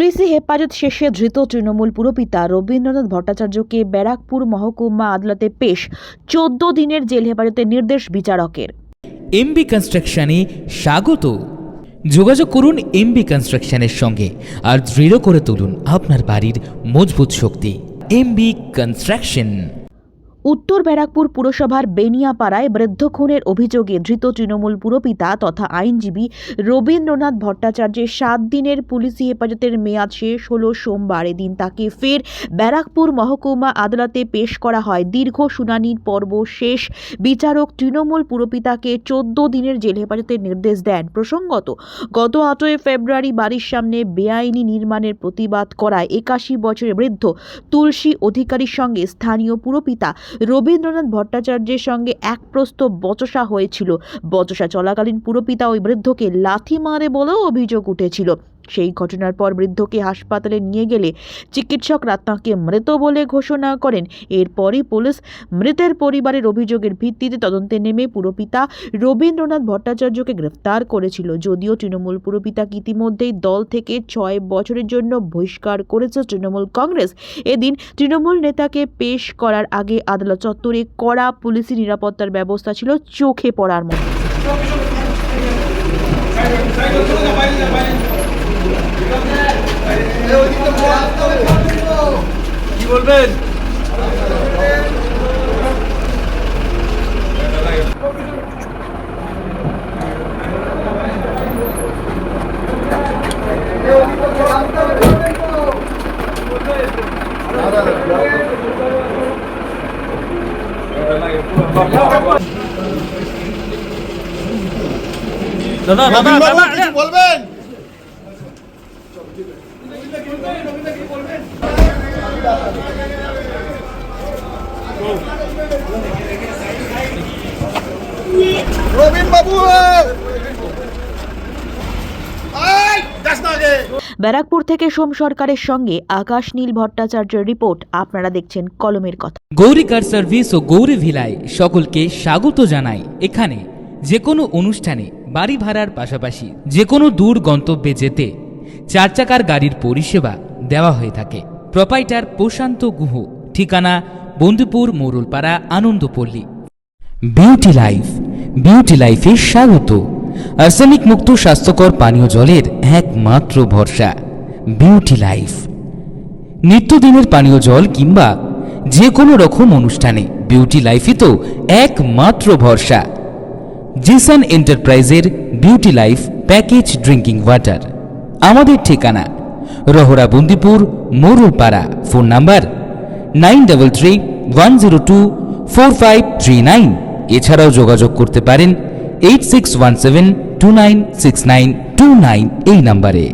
পুলিশি হেফাজত শেষে ধৃত তৃণমূল পুরপিতা রবীন্দ্রনাথ ভট্টাচার্যকে ব্যারাকপুর মহকুমা আদালতে পেশ, 14 দিনের জেল হেফাজতের নির্দেশ বিচারকের। এমবি কনস্ট্রাকশনে স্বাগত। যোগাযোগ করুন এমবি কনস্ট্রাকশনের সঙ্গে আর দৃঢ় করে তুলুন আপনার বাড়ির মজবুত শক্তি। MB construction. উত্তর ব্যারাকপুর পুরসভার বেনিয়াপাড়ায় বৃদ্ধ খুনের অভিযোগে ধৃত তৃণমূল পুরপিতা তথা আইনজীবী রবীন্দ্রনাথ ভট্টাচার্যের 7 দিনের পুলিশি হেফাজতের মেয়াদ শেষ হল সোমবার। এদিন তাকে ফের ব্যারাকপুর মহকুমা আদালতে পেশ করা হয়। দীর্ঘ শুনানির পর্ব শেষ বিচারক তৃণমূল পুরপিতাকে 14 দিনের জেল হেফাজতের নির্দেশ দেন। প্রসঙ্গত, গত 8 ফেব্রুয়ারি বাড়ির সামনে বেআইনি নির্মাণের প্রতিবাদ করায় 81 বছরের বৃদ্ধ তুলসী অধিকারীর সঙ্গে স্থানীয় পুরপিতা রবীন্দ্রনাথ ভট্টাচার্যের সঙ্গে এক প্রস্ত বচসা হয়েছিল। বচসা চলাকালীন পুরপিতা ওই বৃদ্ধকে লাথি মারে বলেও অভিযোগ উঠেছিল। সেই ঘটনার পর বৃদ্ধকে হাসপাতালে নিয়ে গেলে চিকিৎসকরা তাঁকে মৃত বলে ঘোষণা করেন। এরপরই পুলিশ মৃতের পরিবারের অভিযোগের ভিত্তিতে তদন্তে নেমে পুরপিতা রবীন্দ্রনাথ ভট্টাচার্যকে গ্রেফতার করেছিল। যদিও তৃণমূল পুরপিতাকে ইতিমধ্যেই দল থেকে 6 বছরের জন্য বহিষ্কার করেছে তৃণমূল কংগ্রেস। এদিন তৃণমূল নেতাকে পেশ করার আগে আদালত চত্বরে কড়া পুলিশি নিরাপত্তার ব্যবস্থা ছিল চোখে পড়ার মতো। কি বলবেন? দাদা কিছু বলবেন? রবীন বাবু ব্যারাকপুর থেকে সোম সরকারের সঙ্গে আকাশ নীল ভট্টাচার্যের রিপোর্ট। আপনারা দেখছেন কলমের কথা। গৌরী কার সার্ভিস ও গৌরী ভিলায় সকলকে স্বাগত জানাই। এখানে যে কোনো অনুষ্ঠানে বাড়ি ভাড়ার পাশাপাশি যে কোনো দূর গন্তব্যে যেতে 4 চাকার গাড়ির পরিষেবা দেওয়া হয়ে থাকে। প্রোপাইটার প্রশান্ত গুহ, ঠিকানা বন্দুপুর মোরলপাড়া, আনন্দপল্লী। বিউটি লাইফ, বিউটি লাইফে স্বাগত। আর্সেনিক মুক্ত স্বাস্থ্যকর পানীয় জলের একমাত্র ভরসা বিউটি লাইফ। নিত্যদিনের পানীয় জল কিংবা যে কোনো রকম অনুষ্ঠানে বিউটি লাইফই তো একমাত্র ভরসা। জিসান এন্টারপ্রাইজের beauty life package drinking water. আমাদের ঠিকানা রহরা বন্দিপুর মোরলপাড়া। Phone number 9331024539। এছাড়াও যোগাযোগ করতে পারেন 8617296929 এই নাম্বারে।